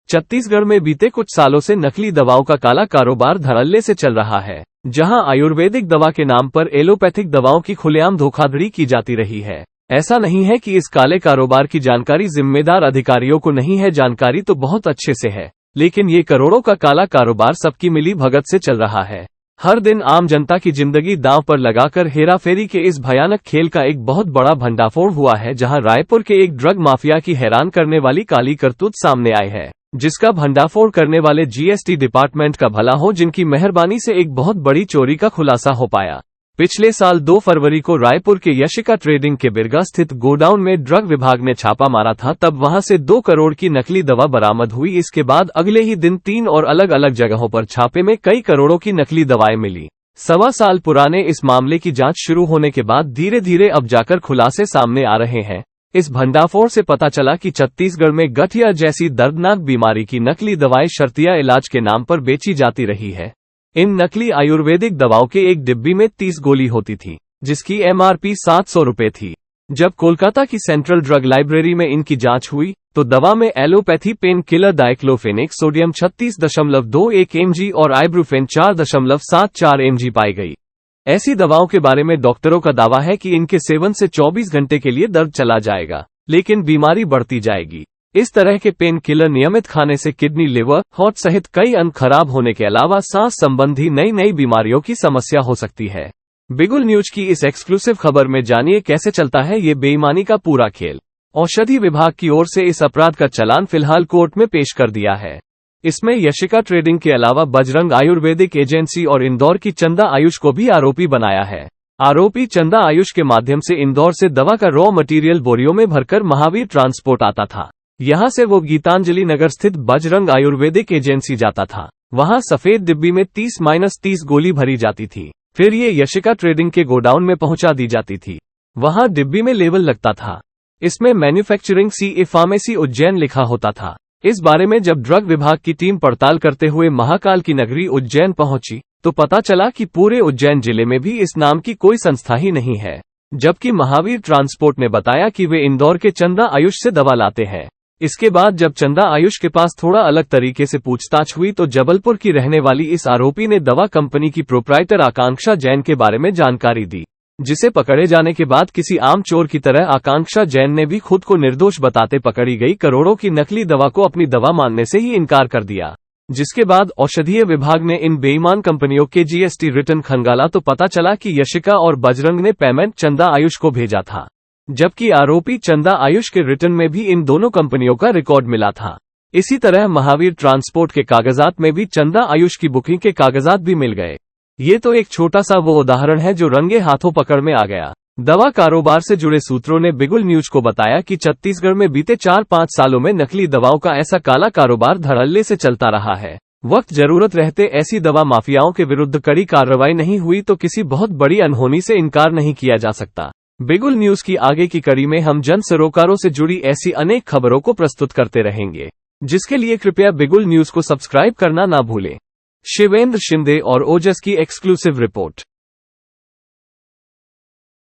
छत्तीसगढ़ में बीते कुछ सालों से नकली दवाओं का काला कारोबार धड़ल्ले से चल रहा है, जहां आयुर्वेदिक दवा के नाम पर एलोपैथिक दवाओं की खुलेआम धोखाधड़ी की जाती रही है। ऐसा नहीं है कि इस काले कारोबार की जानकारी जिम्मेदार अधिकारियों को नहीं है, जानकारी तो बहुत अच्छे से है, लेकिन ये करोड़ों का काला कारोबार सबकी मिली भगत से चल रहा है। हर दिन आम जनता की जिंदगी दांव पर लगाकर हेराफेरी के इस भयानक खेल का एक बहुत बड़ा भंडाफोड़ हुआ है, जहां रायपुर के एक ड्रग माफिया की हैरान करने वाली काली करतूत सामने आई है, जिसका भंडाफोड़ करने वाले जीएसटी डिपार्टमेंट का भला हो, जिनकी मेहरबानी से एक बहुत बड़ी चोरी का खुलासा हो पाया। पिछले साल 2 फरवरी को रायपुर के यशिका ट्रेडिंग के बिरगा स्थित गोडाउन में ड्रग विभाग ने छापा मारा था, तब वहां से 2 करोड़ की नकली दवा बरामद हुई। इसके बाद अगले ही दिन 3 और अलग अलग जगहों पर छापे में कई करोड़ों की नकली दवाएं मिली। 1.25 साल पुराने इस मामले की जांच शुरू होने के बाद धीरे धीरे अब जाकर खुलासे सामने आ रहे हैं। इस भंडाफोड़ से पता चला कि छत्तीसगढ़ में गठिया जैसी दर्दनाक बीमारी की नकली दवाएं शर्तिया इलाज के नाम पर बेची जाती रही है। इन नकली आयुर्वेदिक दवाओं के एक डिब्बी में 30 गोली होती थी, जिसकी एमआरपी 700 रुपए थी। जब कोलकाता की सेंट्रल ड्रग लाइब्रेरी में इनकी जांच हुई तो दवा में allopathy pain killer diclofenac sodium 36.21 mg और आइब्रूफेन 4.74 mg पाई गई। ऐसी दवाओं के बारे में डॉक्टरों का दावा है कि इनके सेवन से 24 घंटे के लिए दर्द चला जाएगा, लेकिन बीमारी बढ़ती जाएगी। इस तरह के पेन किलर नियमित खाने से किडनी, लिवर, हार्ट सहित कई अंग खराब होने के अलावा सांस संबंधी नई बीमारियों की समस्या हो सकती है। बिगुल न्यूज की इस एक्सक्लूसिव खबर में जानिए कैसे चलता है ये बेईमानी का पूरा खेल। औषधि विभाग की ओर से इस अपराध का चालान फिलहाल कोर्ट में पेश कर दिया है। इसमें यशिका ट्रेडिंग के अलावा बजरंग आयुर्वेदिक एजेंसी और इंदौर की चंदा आयुष को भी आरोपी बनाया है। आरोपी चंदा आयुष के माध्यम से इंदौर से दवा का रॉ मटेरियल बोरियों में भरकर महावीर ट्रांसपोर्ट आता था। यहां से वो गीतांजलि नगर स्थित बजरंग आयुर्वेदिक एजेंसी जाता था। वहां सफेद डिब्बी में 30-30 गोली भरी जाती थी, फिर ये यशिका ट्रेडिंग के गोडाउन में पहुंचा दी जाती थी। वहां डिब्बी में लेबल लगता था, इसमें मैन्युफैक्चरिंग CA फार्मेसी उज्जैन लिखा होता था। इस बारे में जब ड्रग विभाग की टीम पड़ताल करते हुए महाकाल की नगरी उज्जैन पहुंची तो पता चला कि पूरे उज्जैन जिले में भी इस नाम की कोई संस्था ही नहीं है, जबकि महावीर ट्रांसपोर्ट ने बताया कि वे इंदौर के चंदा आयुष से दवा लाते हैं। इसके बाद जब चंदा आयुष के पास थोड़ा अलग तरीके से पूछताछ हुई तो जबलपुर की रहने वाली इस आरोपी ने दवा कंपनी की प्रोप्राइटर आकांक्षा जैन के बारे में जानकारी दी, जिसे पकड़े जाने के बाद किसी आम चोर की तरह आकांक्षा जैन ने भी खुद को निर्दोष बताते पकड़ी गई करोड़ों की नकली दवा को अपनी दवा मानने से ही इनकार कर दिया। जिसके बाद औषधीय विभाग ने इन बेईमान कंपनियों के जीएसटी रिटर्न खंगाला तो पता चला कि यशिका और बजरंग ने पेमेंट चंदा आयुष को भेजा था, जबकि आरोपी चंदा आयुष के रिटर्न में भी इन दोनों कंपनियों का रिकॉर्ड मिला था। इसी तरह महावीर ट्रांसपोर्ट के कागजात में भी चंदा आयुष की बुकिंग के कागजात भी मिल गए। ये तो एक छोटा सा वो उदाहरण है जो रंगे हाथों पकड़ में आ गया। दवा कारोबार से जुड़े सूत्रों ने बिगुल न्यूज को बताया कि छत्तीसगढ़ में बीते 4-5 सालों में नकली दवाओं का ऐसा काला कारोबार धड़ल्ले से चलता रहा है। वक्त जरूरत रहते ऐसी दवा माफियाओं के विरुद्ध कड़ी कार्रवाई नहीं हुई तो किसी बहुत बड़ी अनहोनी से इनकार नहीं किया जा सकता। बिगुल न्यूज की आगे की कड़ी में हम जन सरोकारों से जुड़ी ऐसी अनेक खबरों को प्रस्तुत करते रहेंगे, जिसके लिए कृपया बिगुल न्यूज को सब्सक्राइब करना ना भूलें। शिवेंद्र शिंदे और ओजस की एक्सक्लूसिव रिपोर्ट।